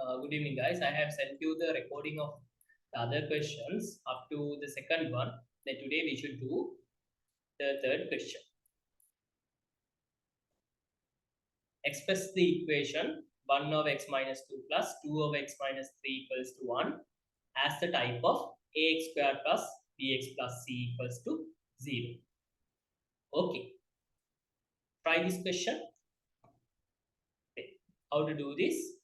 Good evening, guys. I have sent you the recording of the other questions up to the second one. Then today we should do the third question. Express the equation 1 of x minus 2 plus 2 of x minus 3 equals to 1 as the type of ax square plus bx plus c equals to 0. Okay. Try this question. Okay. How to do this?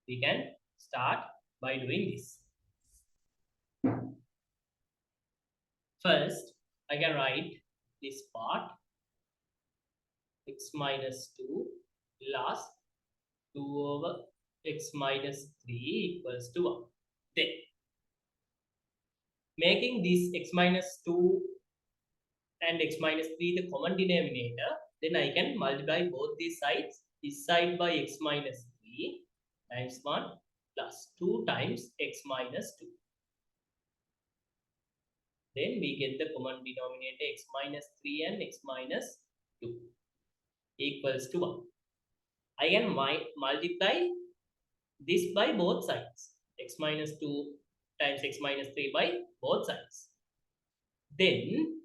We can start by doing this. First, I can write this part x minus 2 plus 2 over x minus 3 equals to 1. Then, making this x minus 2 and x minus 3 the common denominator, then I can multiply both these sides, this side by x minus 3 times 1 plus 2 times x minus 2. Then we get the common denominator x minus 3 and x minus 2 equals to 1. I can multiply this by both sides, x minus 2 times x minus 3 by both sides. Then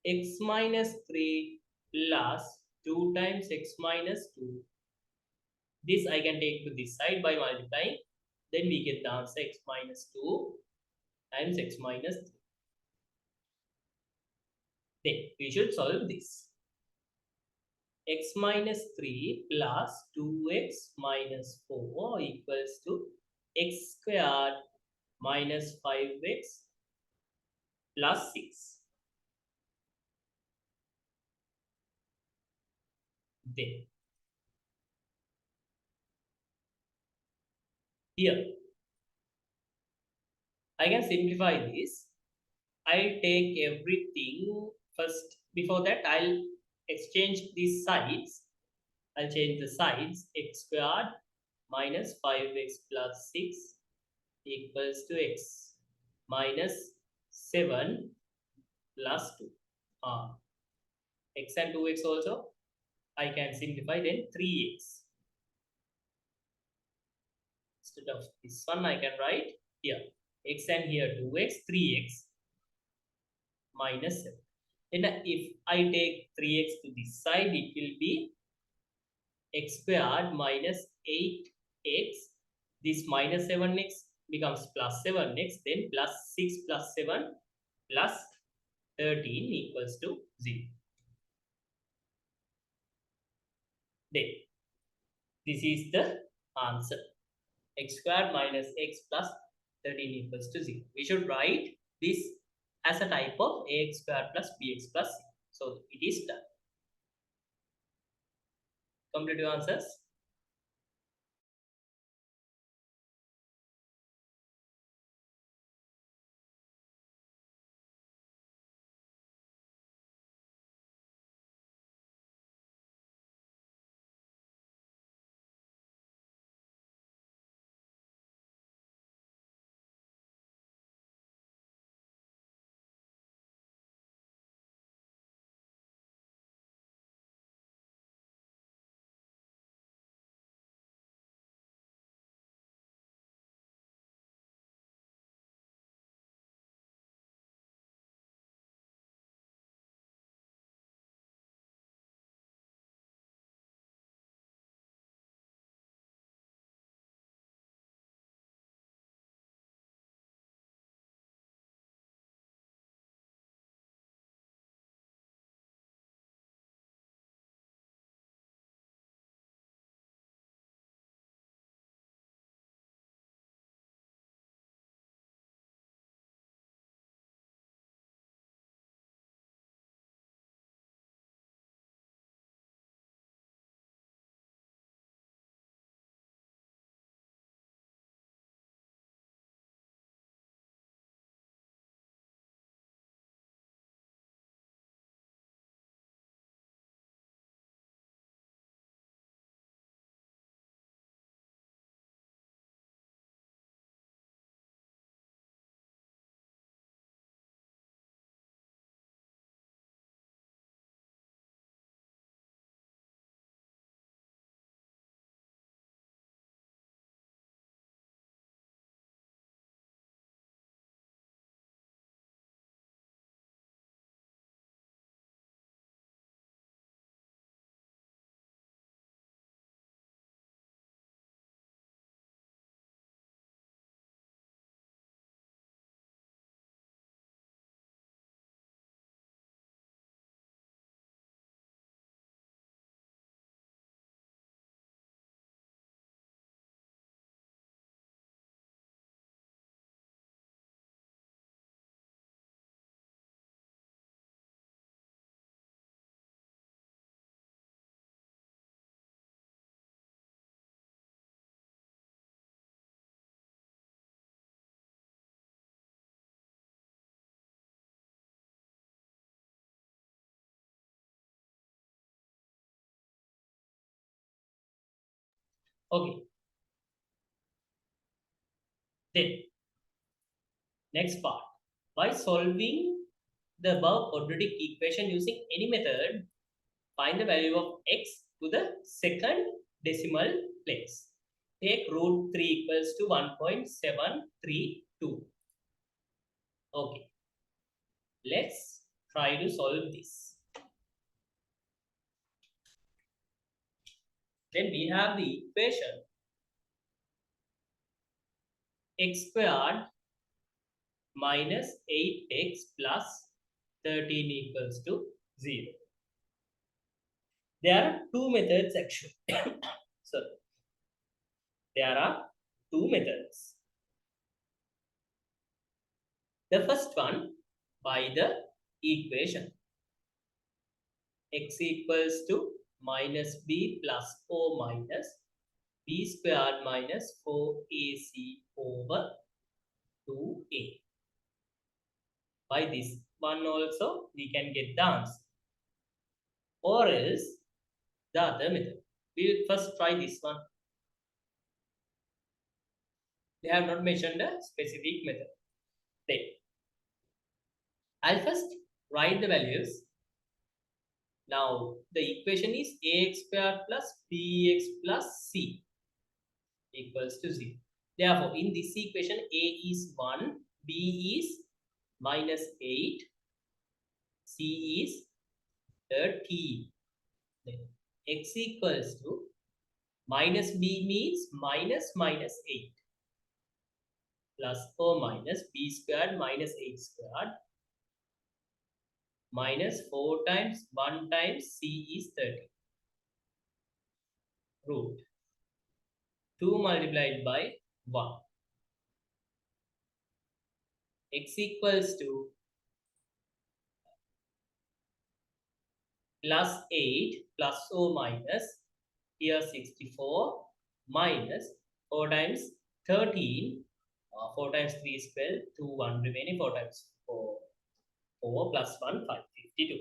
x minus 3 plus 2 times x minus 2. This I can take to this side by multiplying. Then we get the answer x minus 2 times x minus 3. Then we should solve this. X minus 3 plus 2x minus 4 equals to x squared minus 5x plus 6. Then here I can simplify this. I'll take everything first. Before that, I'll exchange these sides. I'll change the sides. X squared minus 5x plus 6 equals to x minus 7 plus 2. X and 2x also I can simplify, then 3x. Instead of this one, I can write here x and here 2x, 3x minus 7. Then if I take 3x to this side, it will be x squared minus 8x. This minus 7x becomes plus 7x, then plus 6 plus 7 plus 13 equals to 0. Then this is the answer. X squared minus x plus 13 equals to 0. We should write this as a type of ax squared plus bx plus c. So it is done. Complete your answers. Okay. Then, next part. By solving the above quadratic equation using any method, find the value of x to the second decimal place. Take root 3 equals to 1.732. Okay. Let's try to solve this. Then we have the equation x squared minus 8x plus 13 equals to 0. There are two methods actually. So, there are two methods. The first one, by the equation x equals to minus b plus o minus b squared minus 4ac over 2a. By this one also we can get the answer. Or else the other method. We will first try this one. They have not mentioned a specific method. Then I'll first write the values. Now the equation is ax squared plus bx plus c equals to 0. Therefore, in this equation, a is 1, b is minus 8, c is 13. Then x equals to minus b means minus minus 8 plus or minus b squared minus 8 squared minus 4 times 1 times c is 30. Root 2 multiplied by 1. X equals to plus 8 plus or minus here 64 minus 4 times 13. 4 times 3 is 12, 2, 1 remaining, 4 times 4, 4 plus 1, 5, 52.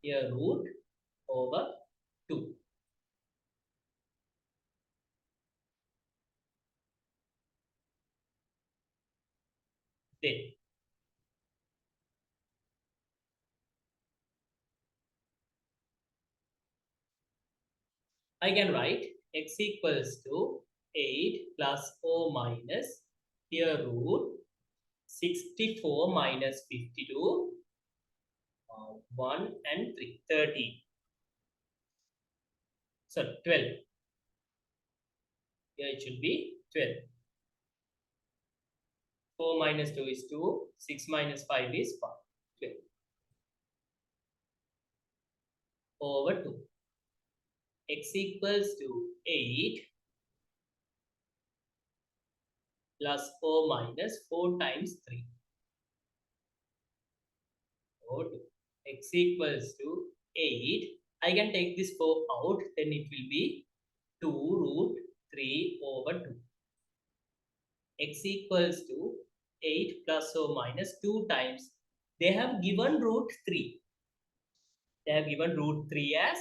Here root over 2. Then I can write x equals to 8 plus or minus here root 64 minus 52, 1 and 3, 13. So 12. Here it should be 12. 4 minus 2 is 2. 6 minus 5 is 5. 12. Over 2. X equals to 8 plus or minus 4 times 3. Over 2. X equals to 8. I can take this 4 out. Then it will be 2 root 3 over 2. X equals to 8 plus or minus 2 times. They have given root 3. They have given root 3 as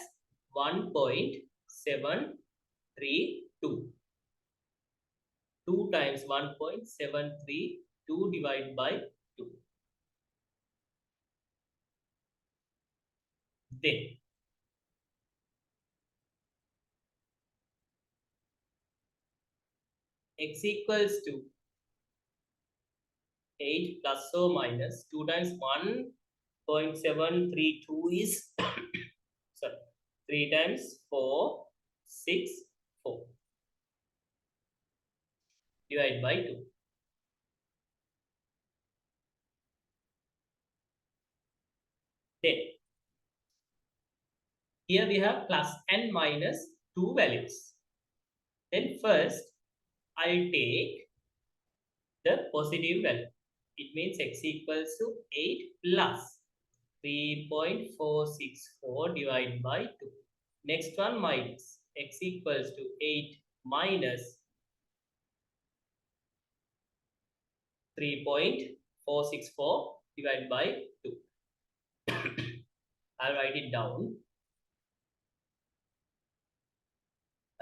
1.732. 2 times 1.732 divided by 2. Then x equals to 8 plus or minus 2 times 1.732 is sorry, 3 times 4, 6, 4 divided by 2. Then here we have plus and minus two values. Then first I'll take the positive value. It means x equals to 8 plus 3.464 divided by 2. Next one minus x equals to 8 minus 3.464 divided by 2. I'll write it down.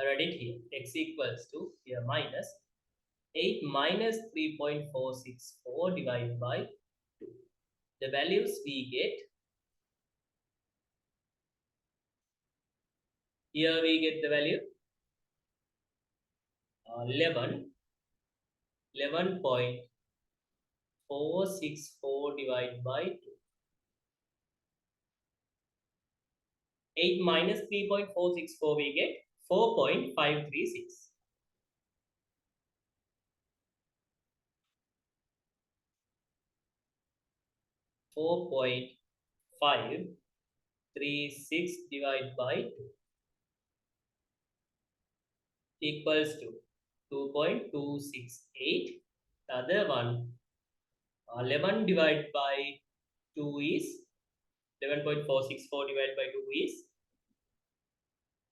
I write it here. X equals to here minus 8 minus 3.464 divided by 2. The values we get, here we get the value 11.464 divided by 2. 8 minus 3.464 we get 4.536. 4.536 divided by 2 equals to 2.268. The other one, 11 divided by 2 is 11.464 divided by 2 is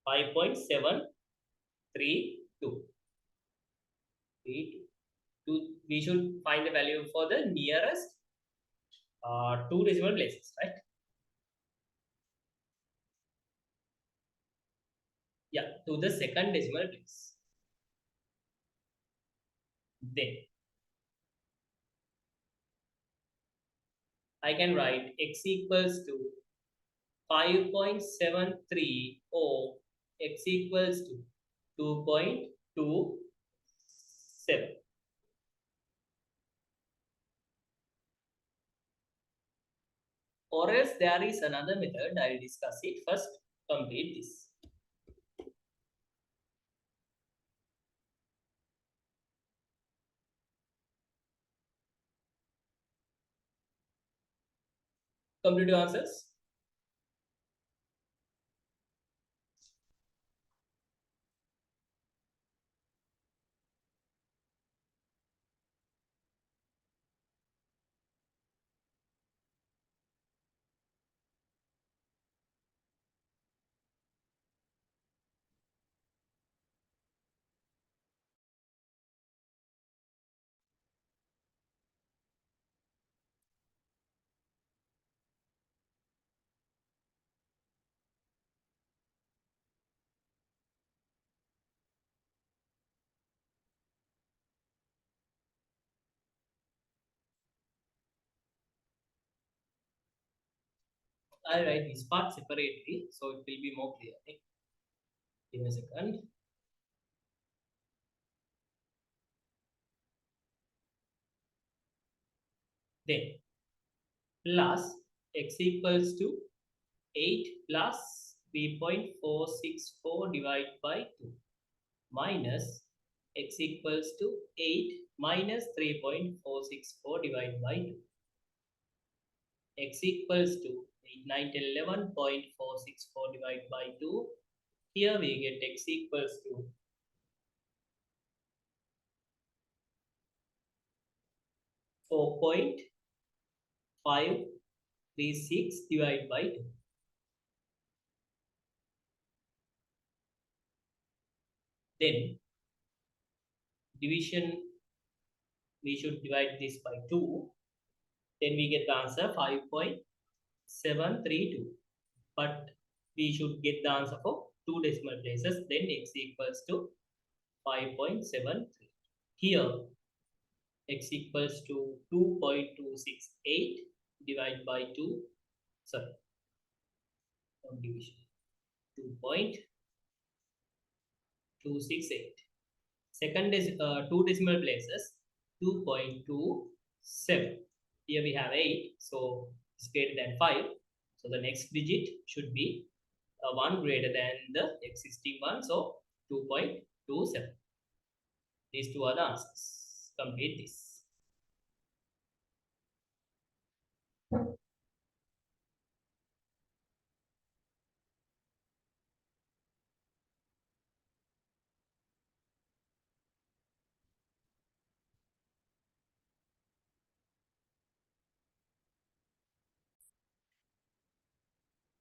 5.732. We should find the value for the nearest two decimal places, right? Yeah, to the second decimal place. Then I can write x equals to 5.73 or x equals to 2.27. Or else there is another method, I will discuss it first. Complete this. Complete your answers. I write this part separately so it will be more clear. Okay? Give me a second. Then plus x equals to 8 plus 3.464 divided by 2 minus x equals to 8 minus 3.464 divided by 2. X equals to 8, 9, 10, 11.464 divided by 2. Here we get x equals to 4.536 divided by 2. Then division, we should divide this by 2. Then we get the answer 5.732. But we should get the answer for two decimal places. Then x equals to 5.73. Here x equals to 2.268 divided by 2. Sorry, on division 2.268. Second is two decimal places 2.27. Here we have 8, so it's greater than 5. So the next digit should be 1 greater than the existing one, so 2.27. These two are the answers. Complete this.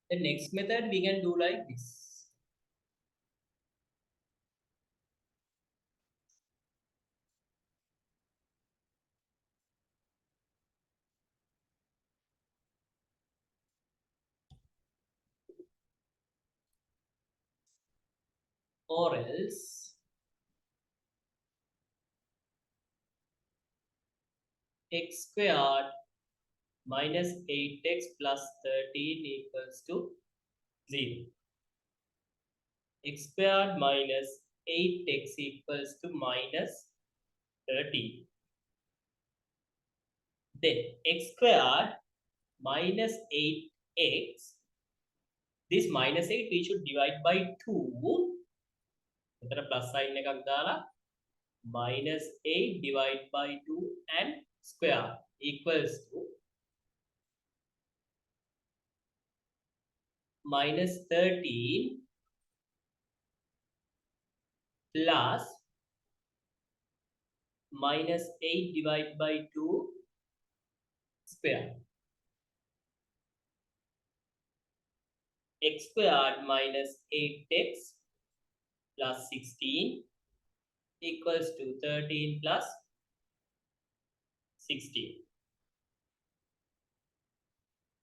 The next method we can do like this. or else x squared minus 8x plus 13 equals to 0. X squared minus 8x equals to minus 13. Then x squared minus 8x, this minus 8 we should divide by 2. එතන plus sign එකක් දාලා minus 8 divided by 2 and square equals to minus 13 plus minus 8 divided by 2 square. X squared minus 8x plus 16 equals to 13 plus 16.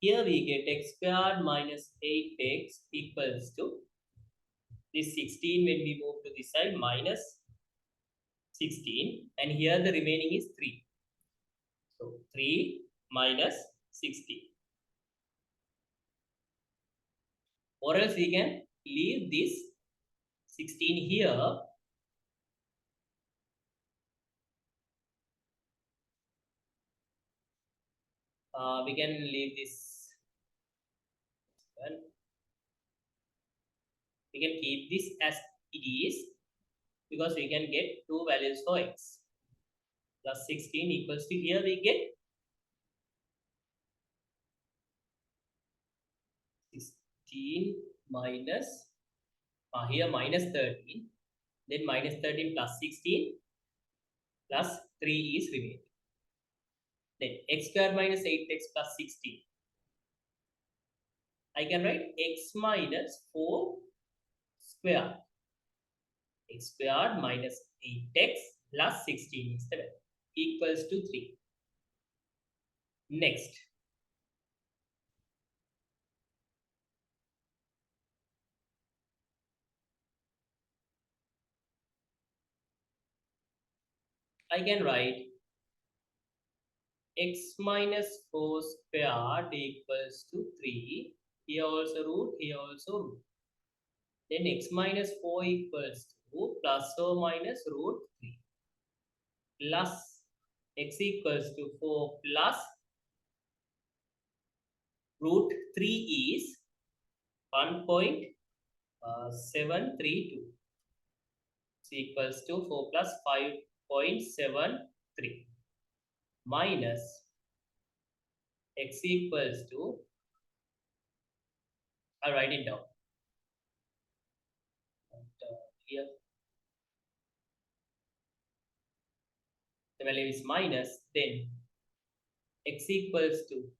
Here we get x squared minus 8x equals to this 16 when we move to this side minus 16, and here the remaining is 3. So 3 minus 16. Or else we can leave this 16 here. We can leave this one. We can keep this as it is because we can get two values for x. Plus 16 equals to, here we get 16 minus, here minus 13, then minus 13 plus 16 plus 3 is remaining. Then x squared minus 8x plus 16. I can write x minus 4 squared. X squared minus 8x plus 16 is the value, equals to 3. Next, I can write x minus 4 squared equals to 3. Here also root, here also root. Then x minus 4 equals to plus or minus root 3. Plus x equals to 4 plus root 3 is 1.732. Is equals to 4 plus 5.73 minus x equals to, I'll write it down. And, here the value is minus, then x equals to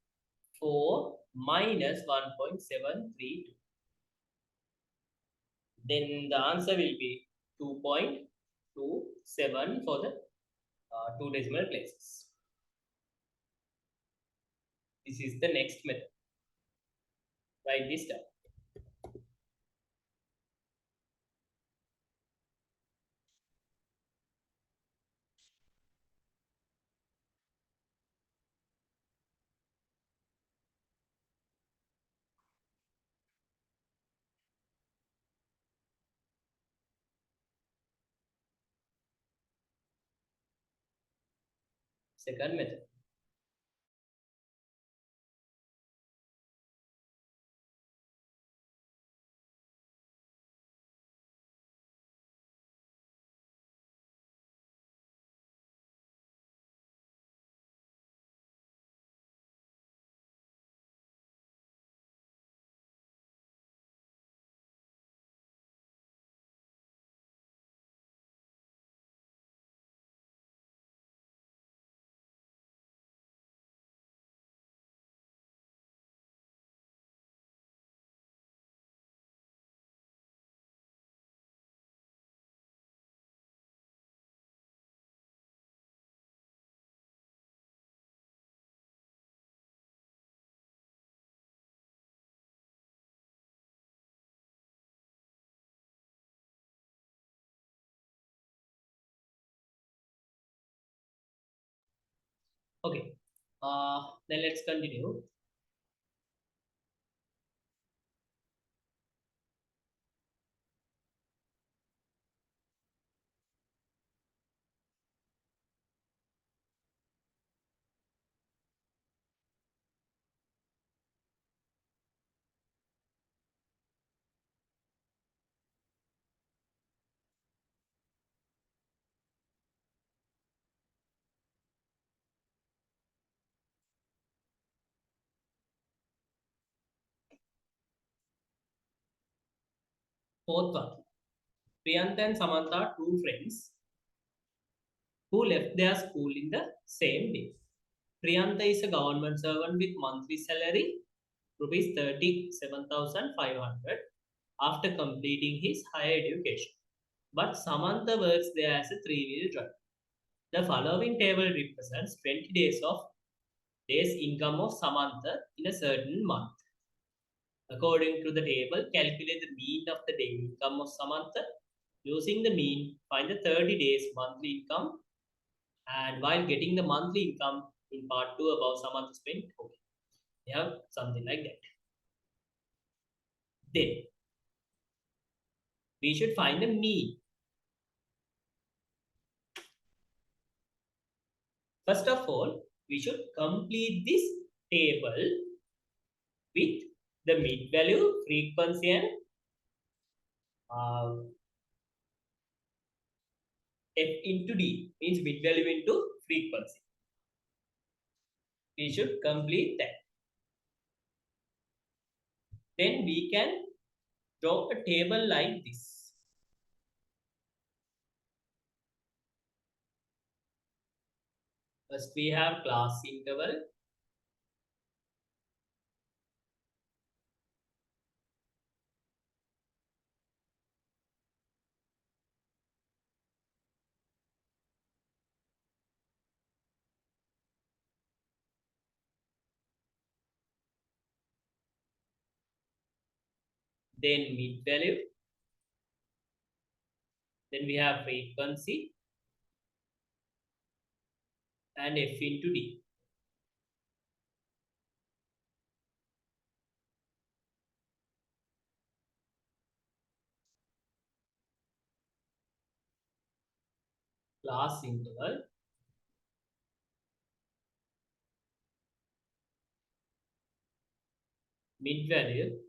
4 minus 1.732. Then the answer will be 2.27 for the 2 decimal places. This is the next method. Write this down. Second method. Okay. Then let's continue. Fourth one. Priyanta and Samantha, two friends who left their school in the same day. Priyanta is a government servant with monthly salary rupees 37,500 after completing his higher education. But Samantha works there as a three-wheel driver. The following table represents 20 days income of Samantha in a certain month. According to the table, calculate the mean of the daily income of Samantha. Using the mean, find the 30 days monthly income, and while getting the monthly income in part 2 about Samantha spent, okay, we have something like that. Then we should find the mean. First of all, we should complete this table with the mid value, frequency, and uh, F into D means mid value into frequency. We should complete that. Then we can draw a table like this. First we have class interval. Then mid value. Then we have frequency and F into D. Class interval, mid value,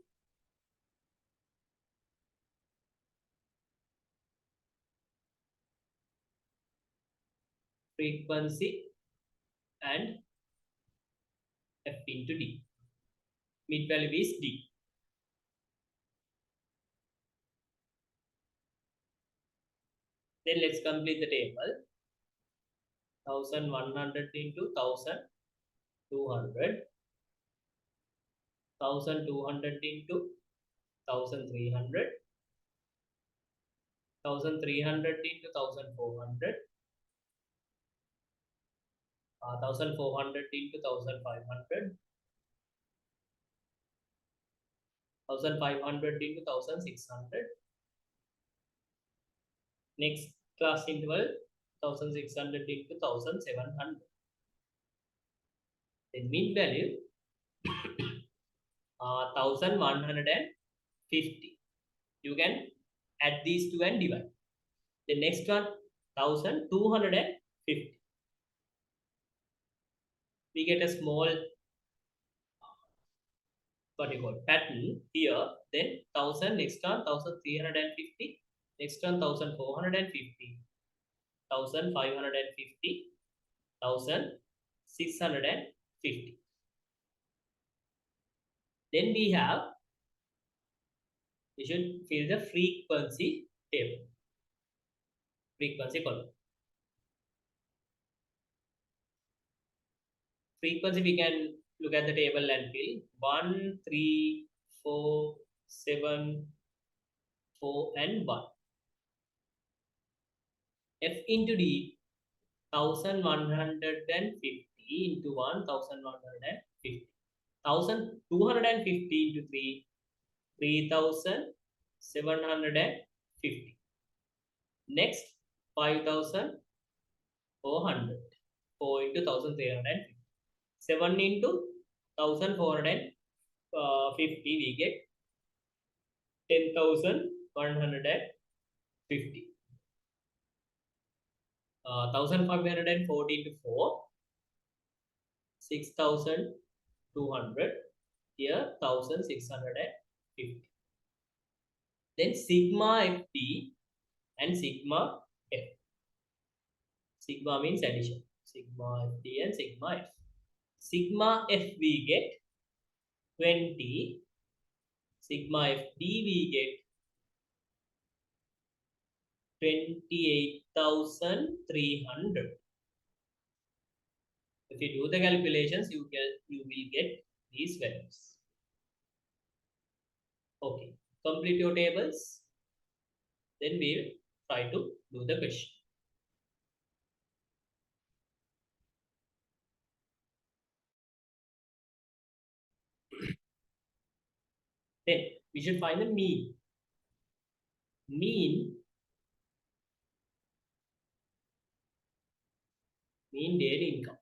frequency, and F into D. Mid value is D. Then let's complete the table. 1100 into 1200, 1200 into 1300, 1300 into 1400, 1400 into 1500, 1500 into 1600. Next class interval 1600 into 1700. The mid value 1150. You can add these two and divide. The next one 1250. We get a small what you call pattern here. Then 1000, next one 1350, next one 1450, 1550, 1650. Then we should fill the frequency table, frequency column. Frequency we can look at the table and fill 1, 3, 4, 7, 4, and 1. F into D 1150 into 1150. 1250 into 3, 3750. Next 5400. 4 into 1350. 7 into 1450, we get 10,150. 1540 into 4, 6,200. Here 1650. Then sigma FT and sigma F. Sigma means addition. Sigma FT and sigma F. Sigma F we get 20. Sigma FT we get 28,300. If you do the calculations, you will get these values. Okay, complete your tables. Then we will try to do the question. Then we should find the mean. Mean daily income.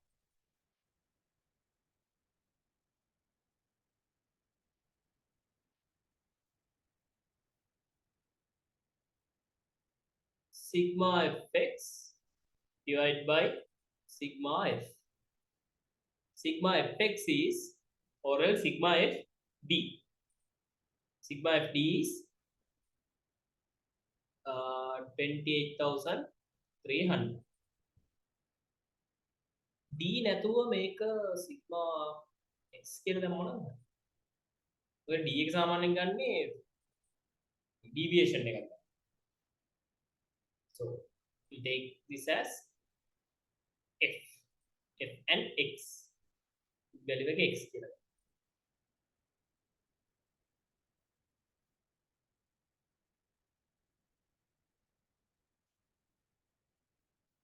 Sigma fx divided by sigma f. Sigma fx is, or else sigma fd. Sigma fd is 28,300. D නැතුව මේක sigma x කියලා දැම්මම නේද? ඔය d එක සාමාන්‍යයෙන් ගන්නේ deviation එකක්. So we take this as f and x. value එක x කියලා.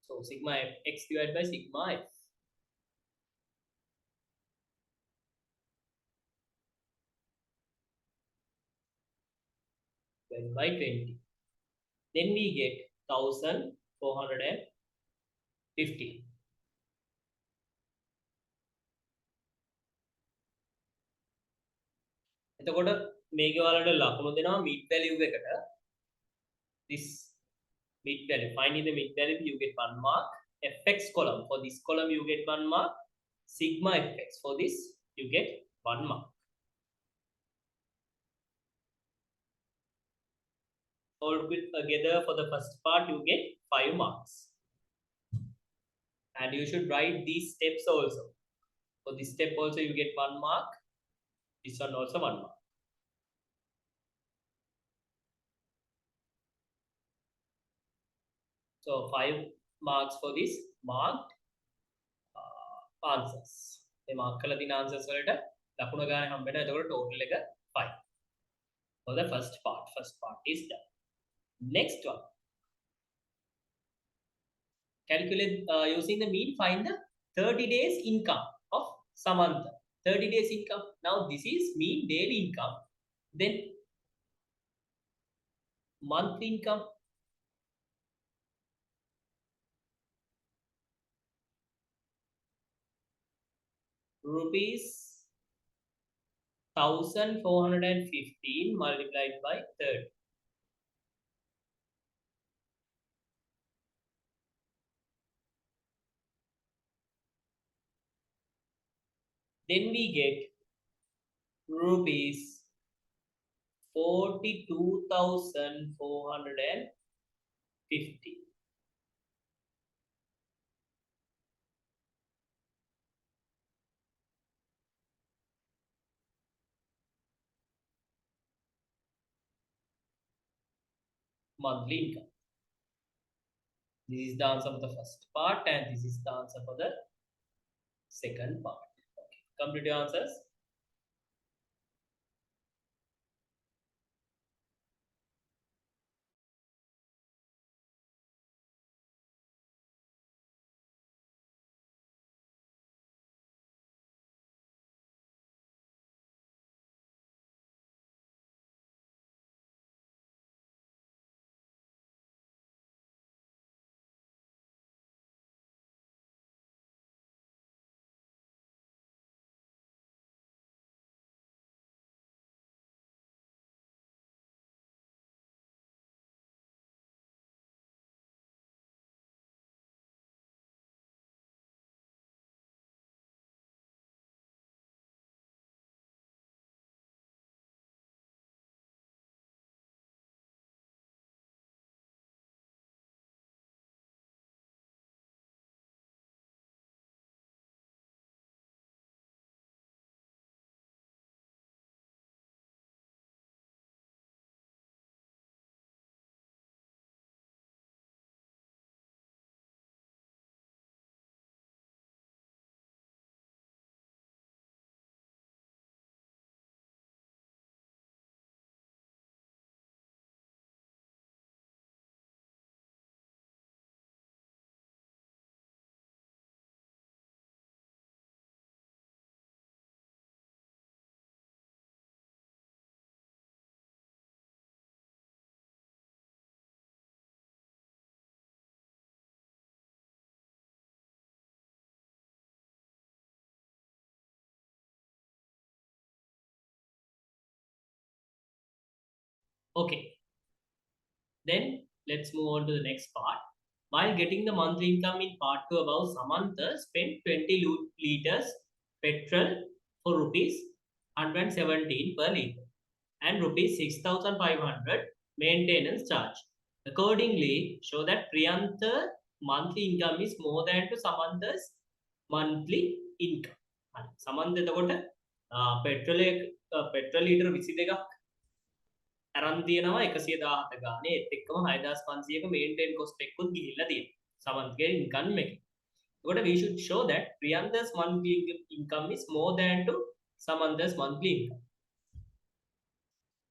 So sigma x divided by sigma f. By 20. Then we get 1,450. එතකොට මේක වලට ලකුණු දෙනවා mid value එකට. This mid value, finding the mid value, you get 1 mark. Fx column, for this column you get 1 mark. Sigma fx, for this you get 1 mark. All together for the first part you get 5 marks. And you should write these steps also. For this step also you get 1 mark. This one also 1 mark. So 5 marks for this marked answers. මේ mark කරලා තියෙන answers වලට ලකුණු ගන්න හම්බ වෙනවා. එතකොට total එක 5. For the first part is done. Next one. Calculate using the mean, find the 30 days income of Samantha. 30 days income. Now this is mean daily income. Then monthly income. Rupees 1,415 multiplied by 30. Then we get rupees 42,450. Monthly income. This is the answer for the first part and this is the answer for the second part. Okay. Complete your answers. Okay, then let's move on to the next part. While getting the monthly income in part 2 above, Samantha spent 20 liters petrol for rupees 117 per liter and rupees 6,500 maintenance charge. Accordingly, show that Priyanta's monthly income is more than to Samantha's monthly income. Samantha එතකොට petrol ලීටර 22ක් අරන් තියෙනවා 117 ගානේ ඒත් එක්කම 6500ක maintain cost එකකුත් ගිහිල්ලා තියෙනවා. සමන්තගේ income එක. එතකොට we should show that Priyanta's monthly income is more than to Samantha's monthly income.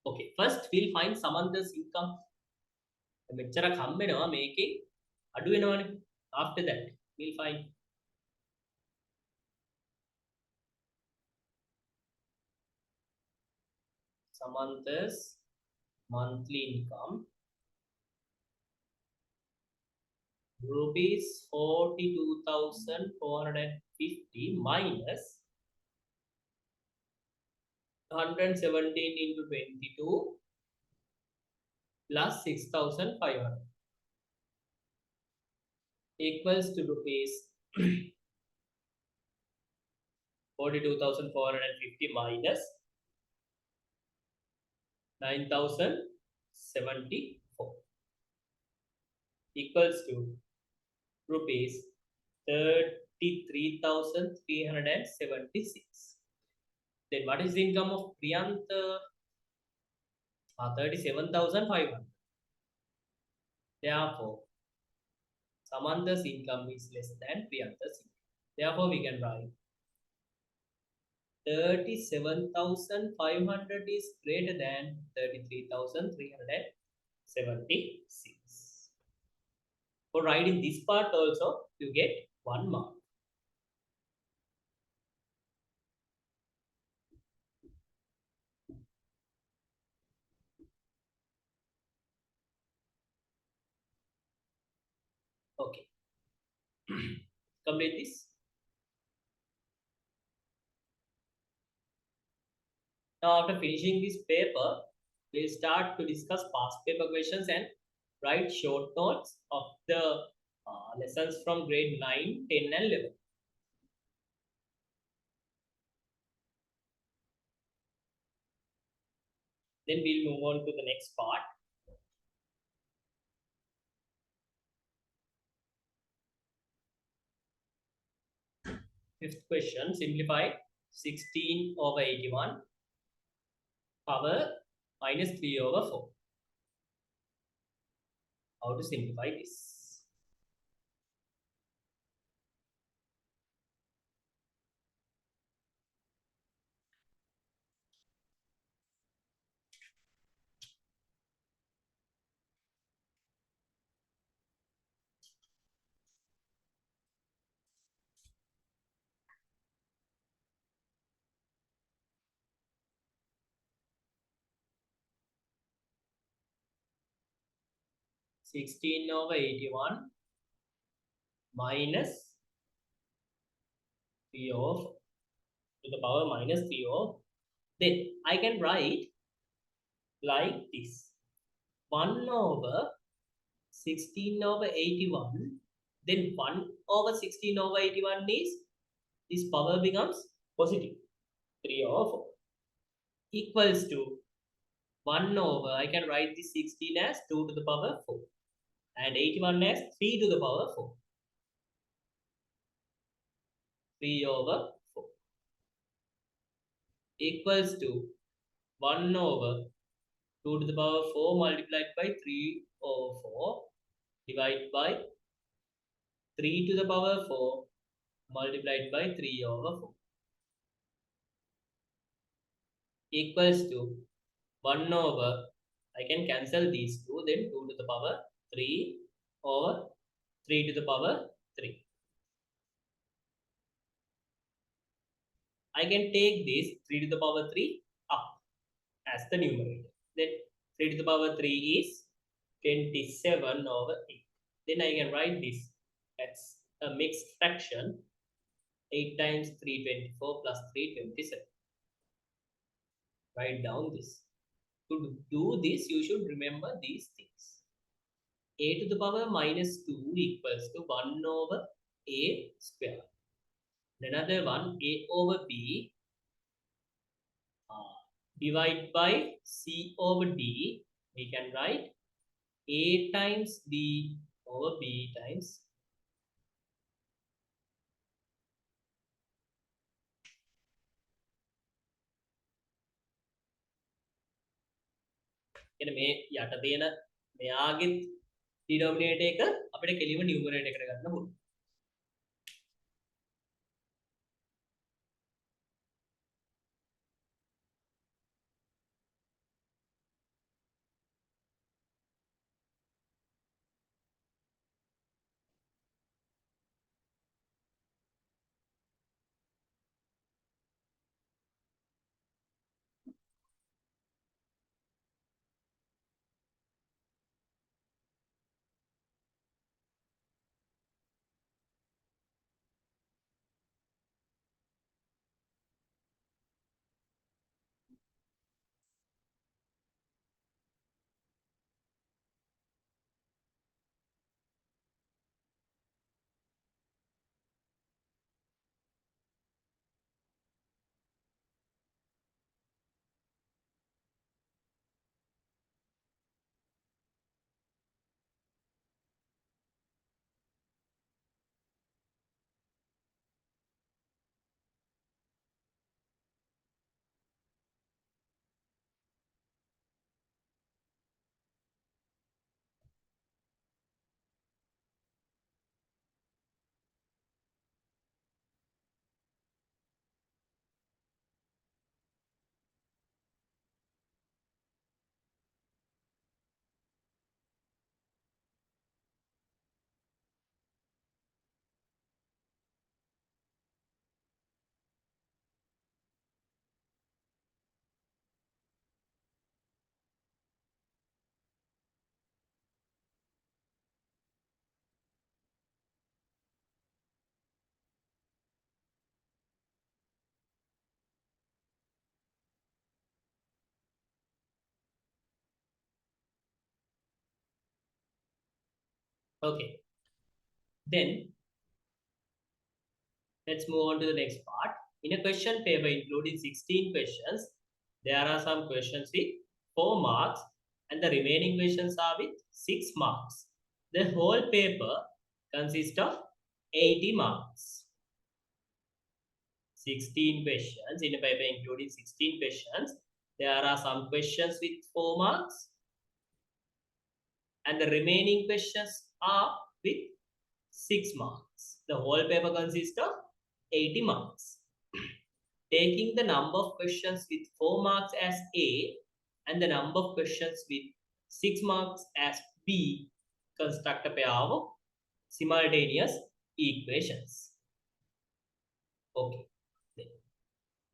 Okay, first we'll find Samantha's income. මෙච්චරක් හම්බ වෙනවා මේකේ අඩු වෙනවනේ. After that we'll find Samantha's monthly income rupees 42,450 minus 117 into 22 plus 6,500 equals to rupees 42,450 minus 9,074 equals to rupees 33,376. Then what is the income of Priyantha? 37,500. Therefore, Samantha's income is less than Priyantha's income. Therefore, we can write 37,500 is greater than 33,376. For writing this part also, you get 1 mark. Okay. Complete this. Now, after finishing this paper, we'll start to discuss past paper questions and write short notes of the lessons from grade 9, 10 and 11. Then we'll move on to the next part. Fifth question, simplify 16 over 81 power minus 3 over 4. How to simplify this? Sixteen over 81 minus 3 over 4 to the power minus 3 over 4. Then I can write like this: 1 over 16 over 81. Then 1 over 16 over 81 is this power becomes positive 3 over 4 equals to 1 over, I can write this 16 as 2 to the power 4 and 81 as 3 to the power 4. 3 over 4 equals to 1 over 2 to the power 4 multiplied by 3 over 4 divided by 3 to the power 4 multiplied by 3 over 4 equals to 1 over, I can cancel these two, then 2 to the power 3 over 3 to the power 3. I can take this 3 to the power 3 up as the numerator. Then 3 to the power 3 is 27 over 8. Then I can write this as a mixed fraction. 8 times 324 plus 327. Write down this. To do this, you should remember these things. A to the power minus 2 equals to 1 over A square. Another one, A over B divided by C over D. We can write A times B over B times එන මේ යට තියෙන මෙයාගේ denominator එක අපිට කෙලින්ම numerator එකට ගන්න පුළුවන්. Okay. Then let's move on to the next part. In a question paper including 16 questions, there are some questions with 4 marks and the remaining questions are with 6 marks. The whole paper consists of 80 marks. 16 questions in a paper including 16 questions. There are some questions with 4 marks and the remaining questions are with 6 marks. The whole paper consists of 80 marks. Taking the number of questions with 4 marks as A and the number of questions with 6 marks as B, construct a pair of simultaneous equations. Okay.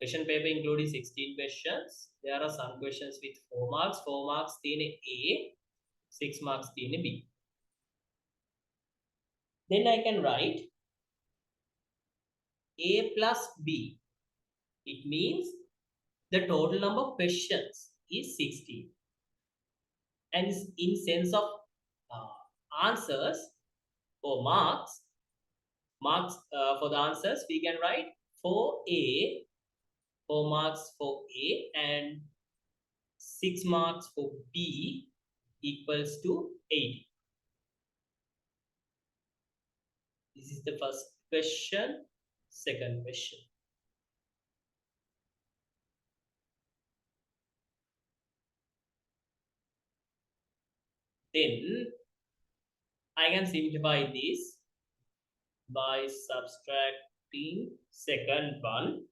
Question paper including 16 questions. There are some questions with 4 marks. 4 marks in A, 6 marks in B. Then I can write A plus B. It means the total number of questions is 16. And in sense of answers or marks for the answers, we can write 4A, 4 marks for A and 6 marks for B equals to 80. This is the first question, second question. Then I can simplify this by subtracting second one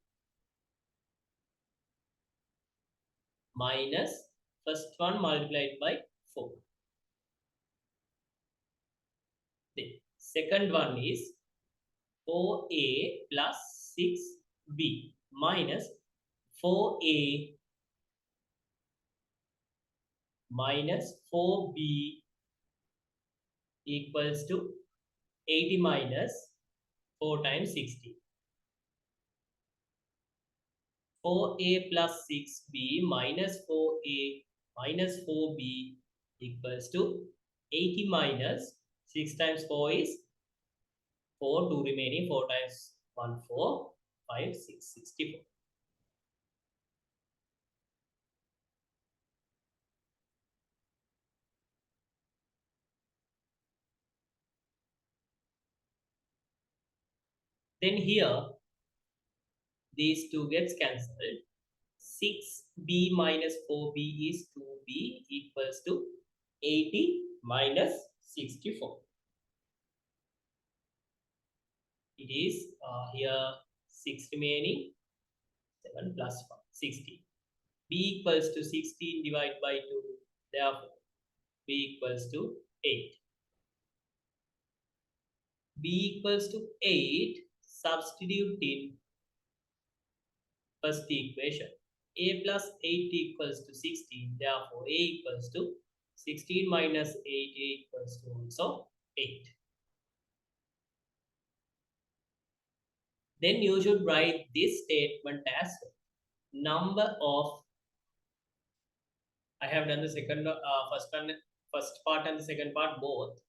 minus first one multiplied by 4. The second one is 4A plus 6B minus 4A minus 4B equals to 80 minus 4 times 60. 4A plus 6B minus 4A minus 4b equals to 80 minus 6 times 4 is 4, 2 remaining, 4 times 1, 4, 5, 6, 64. Then here, these two gets cancelled. 6b minus 4b is 2b equals to 80 minus 64. It is here 6 remaining, 7 plus 1, 16. B equals to 16 divided by 2, therefore B equals to 8. B equals to 8, substitute in first equation. A plus 8 equals to 16, therefore A equals to 16 minus 8, A equals to also 8. Then you should write this statement as number of, I have done the first part and the second part both.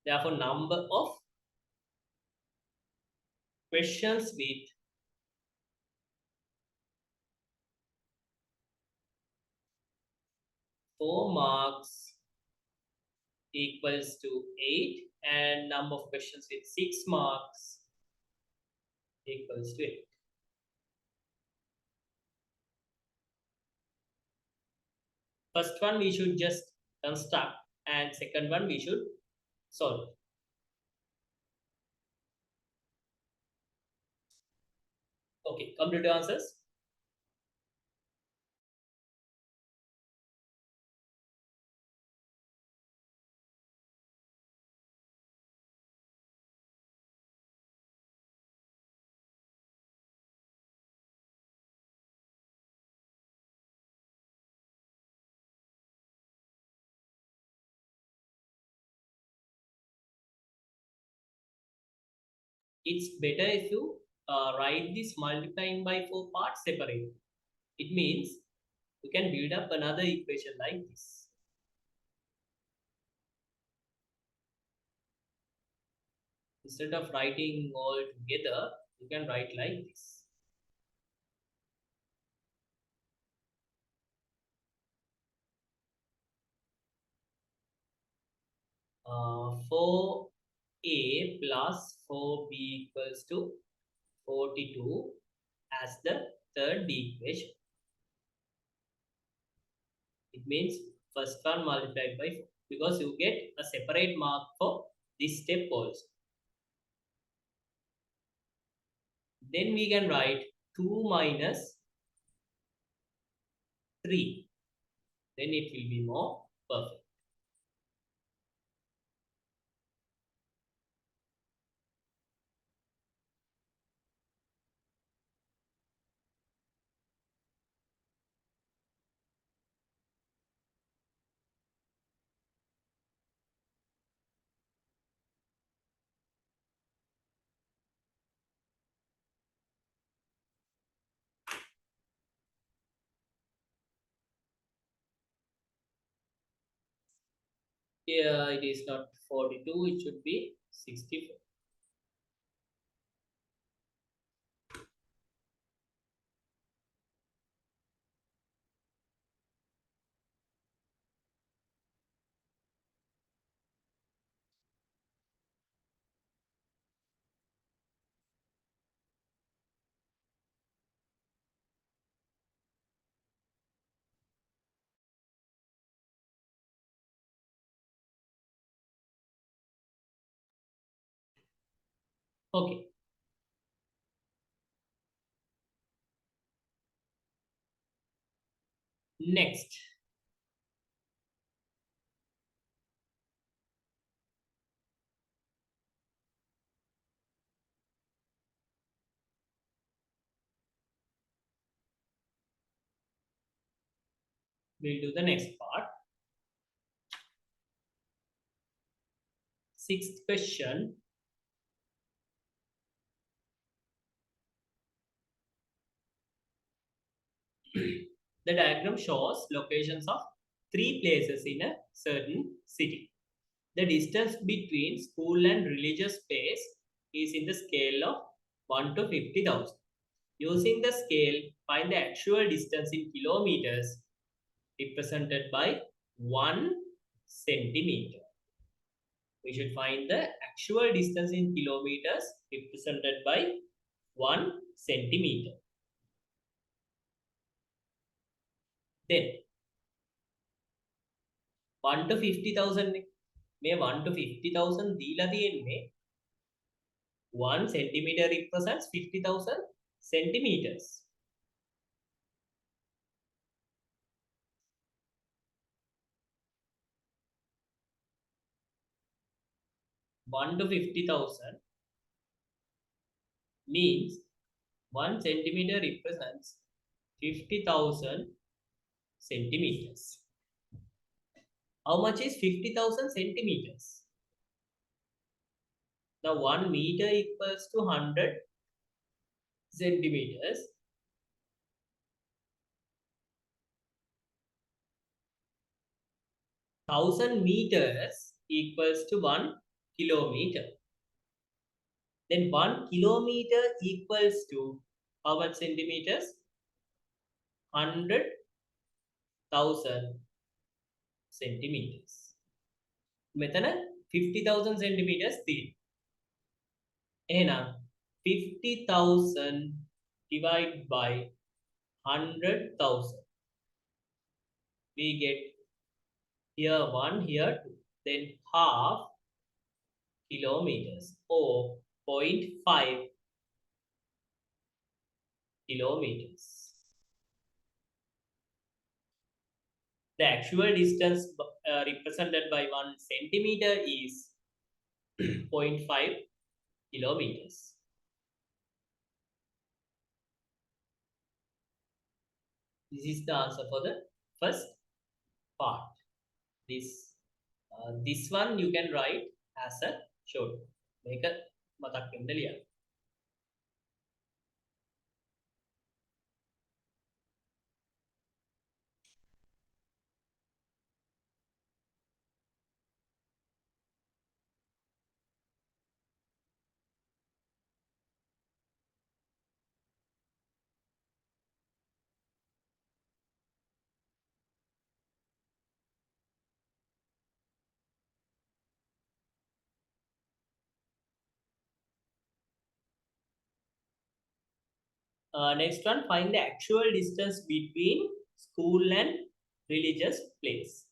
Therefore, number of questions with 4 marks equals to 8 and number of questions with 6 marks equals to 8. First one we should just construct and second one we should solve. Okay, complete answers. It's better if you write this multiplying by 4 parts separate. It means you can build up another equation like this. Instead of writing all together, you can write like this. 4a plus 4b equals to 42 as the third equation. It means first one multiplied by 4 because you get a separate mark for this step also. Then we can write 2 minus 3. Then it will be more perfect. Here it is not 42, it should be 64. Okay. Next. We'll do the next part. Sixth question. The diagram shows locations of three places in a certain city. The distance between school and religious place is in the scale of 1 to 50,000. Using the scale, find the actual distance in kilometers represented by 1 centimeter. We should find the actual distance in kilometers represented by 1 centimeter. Then 1 to 50,000 මේ 1 to 50,000 දීලා තියෙන්නේ 1 centimeter represents 50,000 centimeters. One to 50,000 means 1 centimeter represents 50,000 centimeters. How much is 50,000 centimeters? Now 1 meter equals to 100 centimeters. 1,000 meters equals to 1 kilometer. Then 1 kilometer equals to how much centimeters? 100,000 centimeters. මෙතන 50,000 centimeters තියෙනවා. එහෙනම් 50,000 divided by 100,000. We get here 1, here 2. Then half kilometers or 0.5 kilometers. The actual distance represented by 1 centimeter is 0.5 kilometers. This is the answer for the first part. This one you can write as a short. Make a matak වෙන්න ලියන්න. Next one, find the actual distance between school and religious place.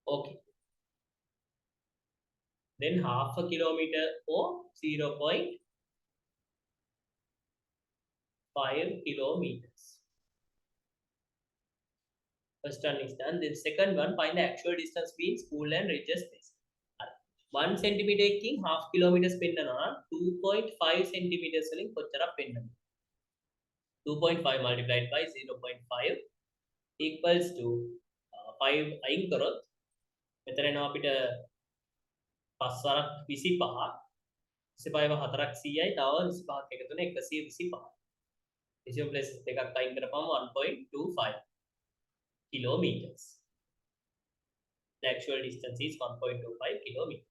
Okay. Then half a kilometer or 0.5 kilometers. First one is done. Then second one, find the actual distance between school and religious place. 1 centimeter එකකින් half kilometers පෙන්නනවා 2.5 centimeters වලින් කොච්චරක් පෙන්නනවා 2.5 multiplied by 0.5 equals to 5 අයින් කරොත් මෙතන එනවා අපිට 5 වරක් 25 25ව 4ක් 100යි තව 25ක් එකතු වෙන 125 decimal places දෙකක් අයින් කරපුවම 1.25 kilometers. The actual distance is 1.25 kilometers.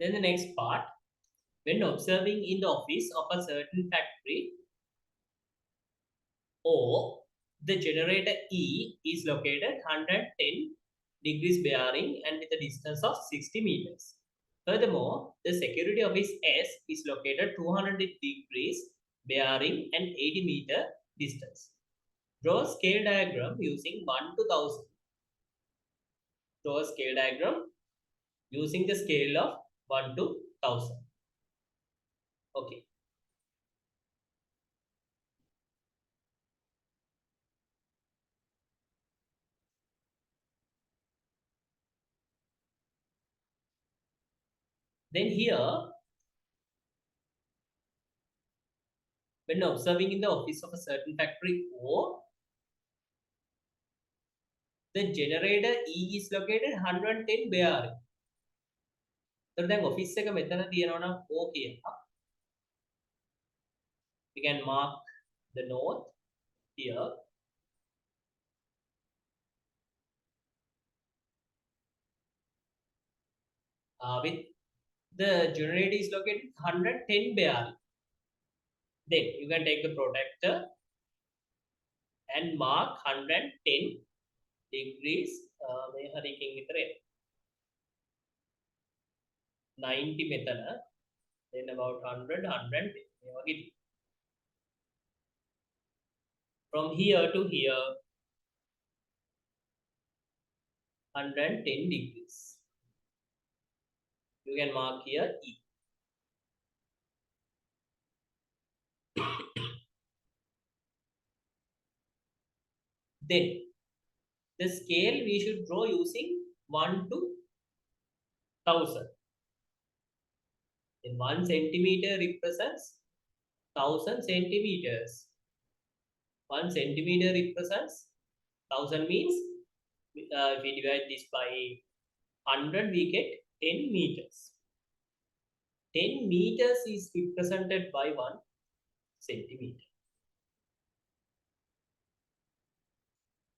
Then the next part, when observing in the office of a certain factory, O, the generator E is located 110 degrees bearing and with a distance of 60 meters. Furthermore, the security office S is located 200 degrees bearing and 80-meter distance. Draw a scale diagram using 1 to 1000. Draw a scale diagram using the scale of 1 to 1000. Okay. Then here, when observing in the office of a certain factory O, the generator E is located 110 bearing. So then office එක මෙතන තියෙනවා නම් O කියලා. We can mark the north here. With the generator is located 110 bearing. Then you can take the protractor and mark 110 degrees. මේ හරියකින් විතරේ 90 මෙතන. Then about 100, 110. මේ වගේ. From here to here, 110 degrees. You can mark here E. Then the scale we should draw using 1 to 1000. Then 1 centimeter represents 1000 centimeters. 1 centimeter represents 1000 means if we divide this by 100 we get 10 meters. 10 meters is represented by 1 centimeter.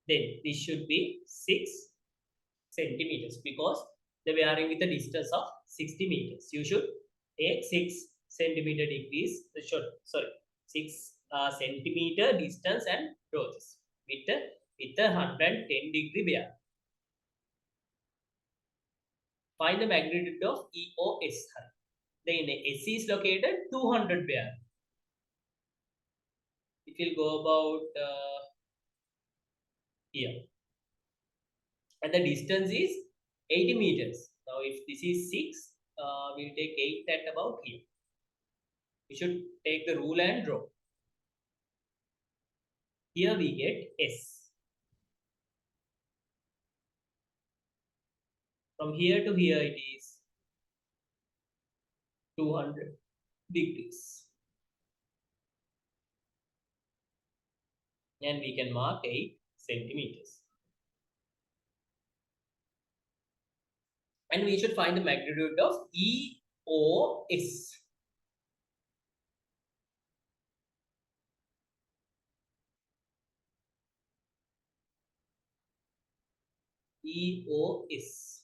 Then this should be 6 centimeters because they are with a distance of 60 meters. You should take 6 centimeter degrees, 6 centimeter distance and draw this with a 110 degree bear. Find the magnitude of EOS. Then S is located 200 bear. It will go about here. And the distance is 80 meters. Now, if this is 6, we'll take 8 at about here. We should take the rule and draw. Here we get S. From here to here it is 200 degrees. And we can mark 8 centimeters. And we should find the magnitude of EOS. EOS.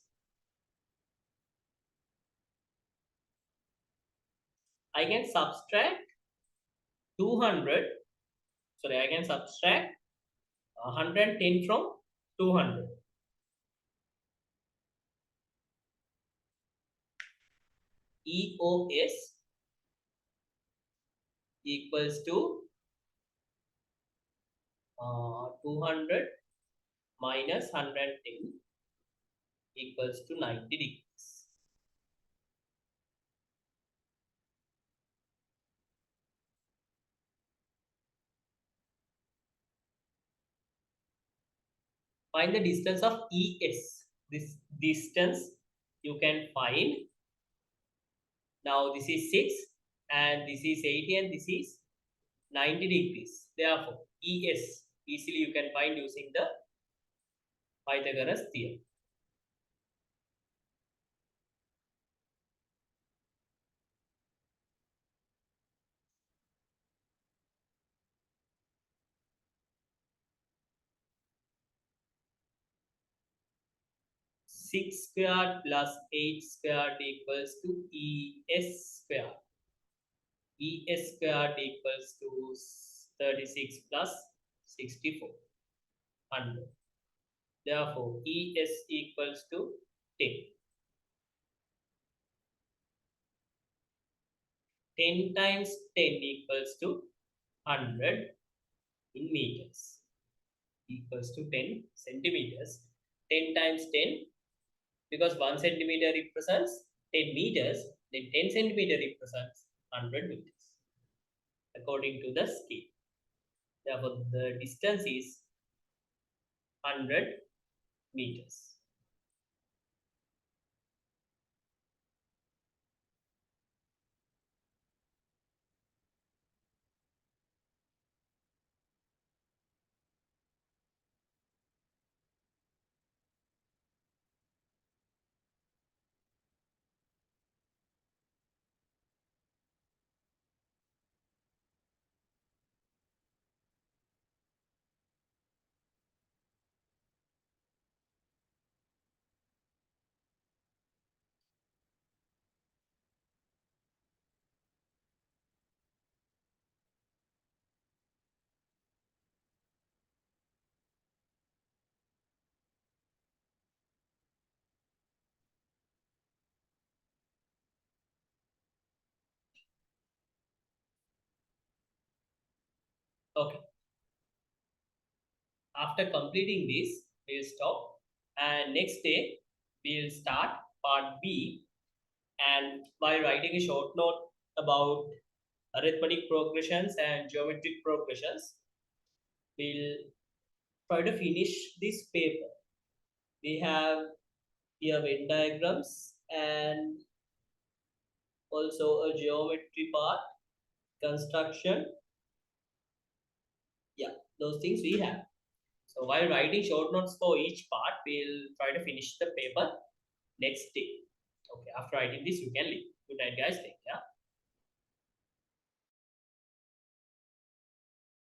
I can subtract 200. Sorry, I can subtract 110 from 200. EOS equals to 200 minus 110 equals to 90 degrees. Find the distance of ES. This distance you can find. Now this is 6 and this is 80 and this is 90 degrees. Therefore, ES easily you can find using the Pythagoras theorem. 6 squared plus 8 squared equals to ES squared. ES squared equals to 36 plus 64. 100. Therefore, ES equals to 10. 10 times 10 equals to 100 in meters. Equals to 10 centimeters. 10 times 10, because 1 centimeter represents 10 meters, then 10 centimeter represents 100 meters according to the scale. Therefore, the distance is 100 meters. Okay. After completing this, we'll stop. And next day, we'll start part B. And by writing a short note about arithmetic progressions and geometric progressions, we'll try to finish this paper. We have here Venn diagrams and also a geometry part, construction. Yeah, those things we have. So while writing short notes for each part, we'll try to finish the paper next day. Okay, after writing this, you can leave. Good night, guys. Take care.